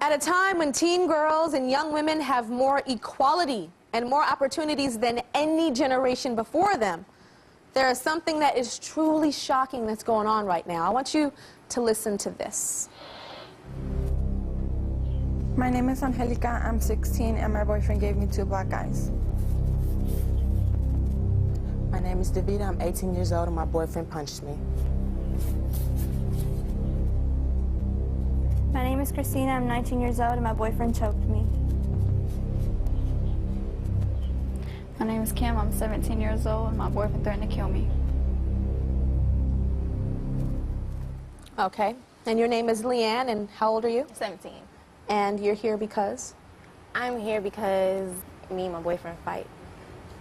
At a time when teen girls and young women have more equality and more opportunities than any generation before them, there is something that is truly shocking that's going on right now. I want you to listen to this. My name is Angelica. I'm 16 and my boyfriend gave me 2 black eyes. My name is Davida. I'm 18 years old and my boyfriend punched me. My name is Christina. I'm 19 years old and my boyfriend choked me. My name is Kim. I'm 17 years old and my boyfriend threatened to kill me. Okay. And your name is Leanne, and how old are you? 17. And you're here because? I'm here because me and my boyfriend fight.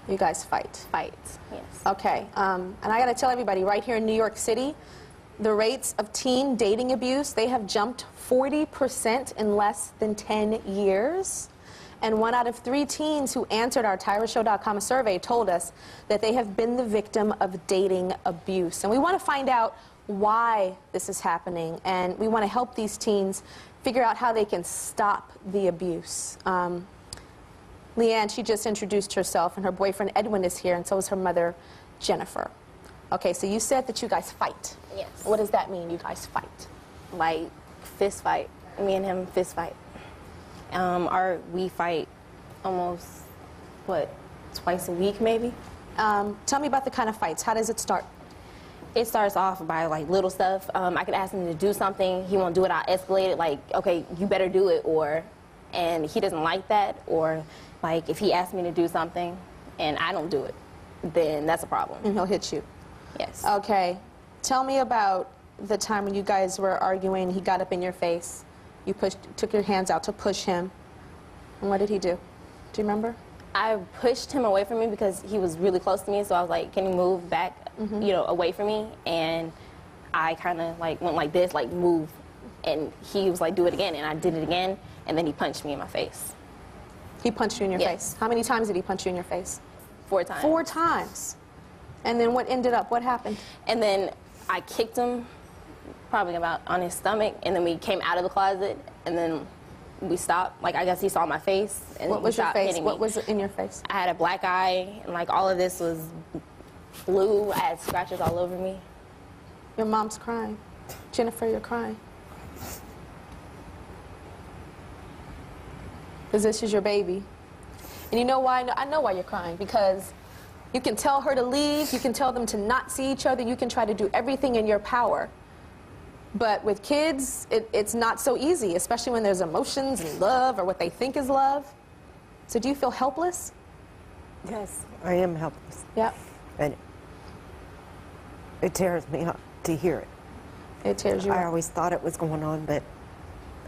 You guys fight? Fight, yes. Okay. And I got to tell everybody, right here in New York City, the rates of teen dating abuse, they have jumped 40% in less than 10 years. And 1 out of 3 teens who answered our TyraShow.com survey told us that they have been the victim of dating abuse. And we want to find out why this is happening, and we want to help these teens figure out how they can stop the abuse. Leanne, she just introduced herself, and her boyfriend Edwin is here, and so is her mother, Jennifer. Okay, so you said that you guys fight. Yes. What does that mean, you guys fight? Like, fist fight. Me and him fist fight. We fight almost, what, twice a week maybe? Tell me about the kind of fights. How does it start? It starts off by like little stuff. I could ask him to do something, he won't do it, I'll escalate it, like, okay, you better do it, and he doesn't like that, or like if he asks me to do something and I don't do it, then that's a problem. And he'll hit you? Yes. Okay. Tell me about the time when you guys were arguing, he got up in your face, you took your hands out to push him, and what did he do? Do you remember? I pushed him away from me because he was really close to me, so I was like, can you move back, you know, away from me? And I kind of like went like this, like move, and he was like, do it again, and I did it again, and then he punched me in my face. He punched you in your Yes. face? How many times did he punch you in your face? 4 times. 4 times. And then what ended up? What happened? And then I kicked him, probably about on his stomach, and then we came out of the closet, and then we stopped. Like, I guess he saw my face, and What was your face? hitting me. What was in your face? I had a black eye, and like all of this was blue. I had scratches all over me. Your mom's crying. Jennifer, you're crying. Because this is your baby. And you know why? I know why you're crying. Because you can tell her to leave, you can tell them to not see each other, you can try to do everything in your power. But with kids, it's not so easy, especially when there's emotions and love, or what they think is love. So do you feel helpless? Yes, I am helpless. Yeah. And it tears me up to hear it. It tears you I up. always thought it was going on, but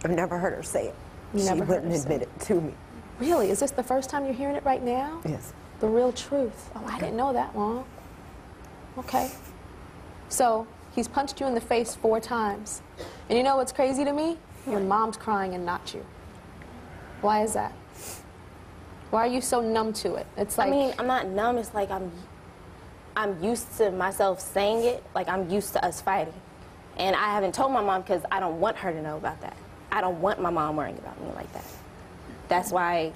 I've never heard her say it. You She never heard wouldn't her say admit it to me. Really? Is this the first time you're hearing it right now? Yes. The real truth. Oh, I didn't know that, Mom. Okay. So he's punched you in the face 4 times. And you know what's crazy to me? Your mom's crying and not you. Why is that? Why are you so numb to it? It's like, I mean, I'm not numb. It's like I'm used to myself saying it. Like, I'm used to us fighting. And I haven't told my mom because I don't want her to know about that. I don't want my mom worrying about me like that. That's why,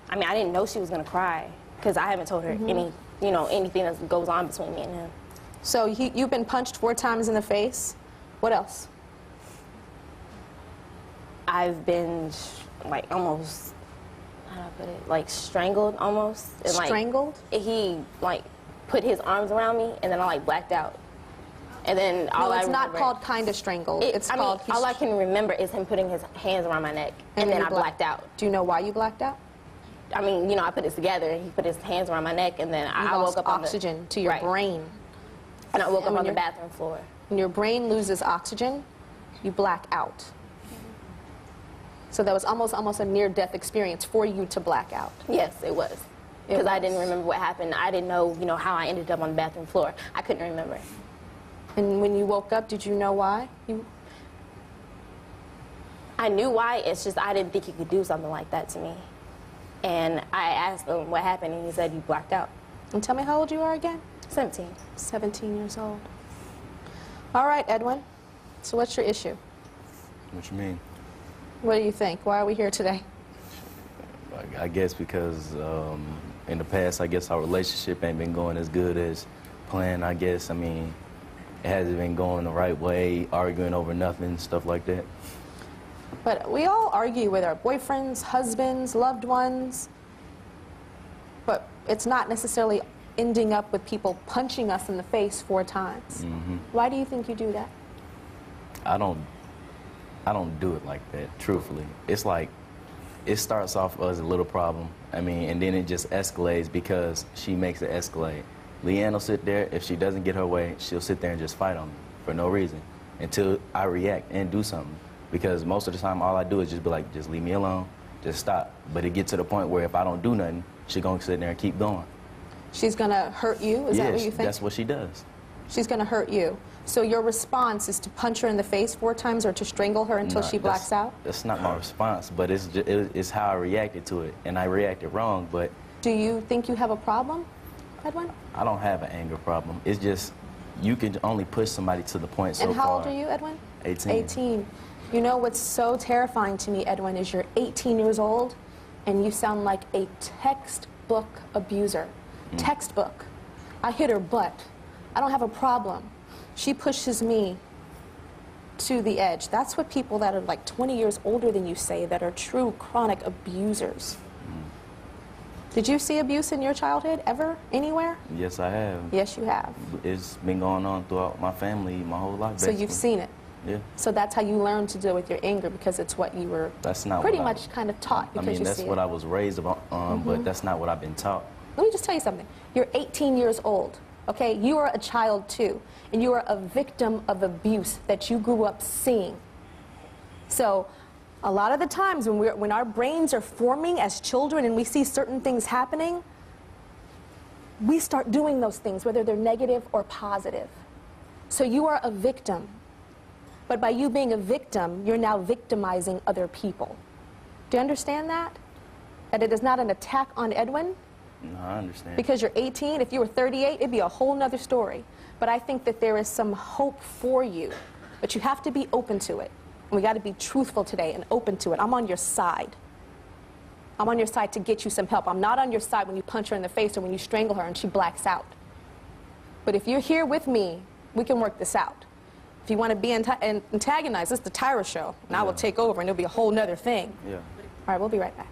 I mean, I didn't know she was going to cry because I haven't told her anything that goes on between me and him. so you've been punched 4 times in the face. What else? I've been, like, almost, how do I put it, like, strangled almost. And, Strangled? Like, he, like, put his arms around me, and then I, like, blacked out. And then all No, it's I not remember, called kind of strangled. It's called... all I can remember is him putting his hands around my neck, and then you I blacked out. Do you know why you blacked out? I mean, you know, I put it together, and he put his hands around my neck, and then I You woke lost up on oxygen to your Right. brain. And I woke And up when on the you're- bathroom floor. When your brain loses oxygen, you black out. So that was almost a near-death experience for you to black out. Yes, it was. Because I didn't remember what happened. I didn't know, you know, how I ended up on the bathroom floor. I couldn't remember. And when you woke up, did you know why? I knew why, it's just I didn't think he could do something like that to me. And I asked him what happened, and he said, you blacked out. And tell me how old you are again? 17. 17 years old. All right, Edwin. So what's your issue? What you mean? What do you think? Why are we here today? I guess because in the past, I guess our relationship ain't been going as good as planned, I guess. I mean, it hasn't been going the right way, arguing over nothing, stuff like that. But we all argue with our boyfriends, husbands, loved ones. But it's not necessarily ending up with people punching us in the face 4 times. Why do you think you do that? I don't do it like that, truthfully. It's like, it starts off as a little problem, I mean, and then it just escalates because she makes it escalate. Leanne will sit there, if she doesn't get her way, she'll sit there and just fight on me for no reason until I react and do something. Because most of the time, all I do is just be like, just leave me alone, just stop. But it gets to the point where if I don't do nothing, she's gonna sit there and keep going. She's gonna hurt you? Is that what you think? That's what she does. She's gonna hurt you. So your response is to punch her in the face 4 times or to strangle her until she blacks out? That's not my response, but it's how I reacted to it, and I reacted wrong, but... Do you think you have a problem, Edwin? I don't have an anger problem. It's just, you can only push somebody to the point so far. And how old are you, Edwin? 18. 18. You know what's so terrifying to me, Edwin, is you're 18 years old, and you sound like a textbook abuser. Textbook. I hit her butt. I don't have a problem. She pushes me to the edge. That's what people that are like 20 years older than you say, that are true chronic abusers. Did you see abuse in your childhood ever, anywhere? Yes, I have. Yes, you have. It's been going on throughout my family my whole life, basically. So you've seen it? Yeah. So that's how you learn to deal with your anger, because it's what you were pretty much kind of taught, because you see it. that's what I was raised on, but that's not what I've been taught. Let me just tell you something. You're 18 years old, okay? You are a child too, and you are a victim of abuse that you grew up seeing. So a lot of the times when our brains are forming as children and we see certain things happening, we start doing those things, whether they're negative or positive. So you are a victim. But by you being a victim, you're now victimizing other people. Do you understand that? That it is not an attack on Edwin? No, I understand. Because you're 18, if you were 38, it'd be a whole nother story. But I think that there is some hope for you. But you have to be open to it. And we got to be truthful today and open to it. I'm on your side. I'm on your side to get you some help. I'm not on your side when you punch her in the face or when you strangle her and she blacks out. But if you're here with me, we can work this out. If you want to be antagonized, this is the Tyra show. And I will take over and it'll be a whole nother thing. Yeah. All right, we'll be right back.